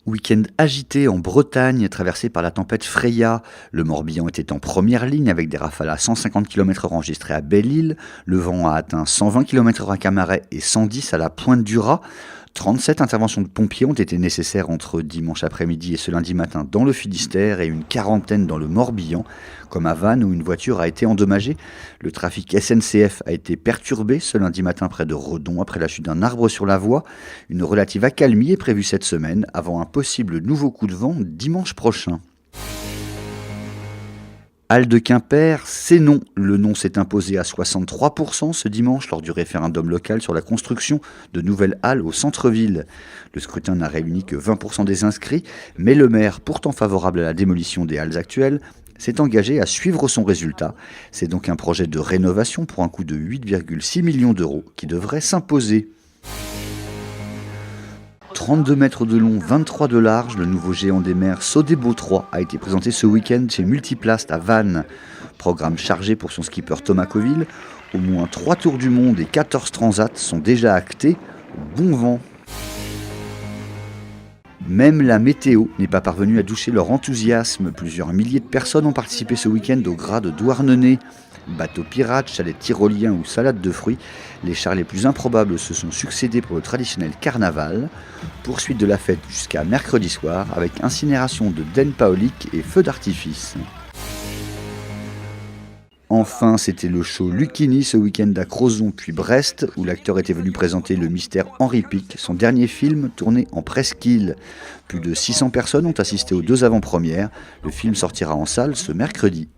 Week-end agité en Bretagne, traversé par la tempête Freya. Le Morbihan était en première ligne avec des rafales à 150 km/h enregistrées à Belle-Île. Le vent a atteint 120 km/h à Camaret et 110 à la Pointe du Raz. 37 interventions de pompiers ont été nécessaires entre dimanche après-midi et ce lundi matin dans le Finistère et une quarantaine dans le Morbihan, comme à Vannes où une voiture a été endommagée. Le trafic SNCF a été perturbé ce lundi matin près de Redon après la chute d'un arbre sur la voie. Une relative accalmie est prévue cette semaine avant un possible nouveau coup de vent dimanche prochain. Halle de Quimper, c'est non. Le non s'est imposé à 63% ce dimanche lors du référendum local sur la construction de nouvelles halles au centre-ville. Le scrutin n'a réuni que 20% des inscrits, mais le maire, pourtant favorable à la démolition des halles actuelles, s'est engagé à suivre son résultat. C'est donc un projet de rénovation pour un coût de 8,6 millions d'euros qui devrait s'imposer. 32 mètres de long, 23 de large, le nouveau géant des mers Sodebo 3 a été présenté ce week-end chez Multiplast à Vannes. Programme chargé pour son skipper Thomas Coville. Au moins 3 tours du monde et 14 transats sont déjà actés. Bon vent. Même la météo n'est pas parvenue à doucher leur enthousiasme. Plusieurs milliers de personnes ont participé ce week-end au Gras de Douarnenez. Bateaux pirates, chalets tyroliens ou salades de fruits, les chars les plus improbables se sont succédés pour le traditionnel carnaval. Poursuite de la fête jusqu'à mercredi soir avec incinération de dennes paoliques et feux d'artifice. Enfin, c'était le show Lucchini ce week-end à Crozon puis Brest, où l'acteur était venu présenter Le Mystère Henri Pic, son dernier film tourné en presqu'île. Plus de 600 personnes ont assisté aux 2 avant-premières. Le film sortira en salle ce mercredi.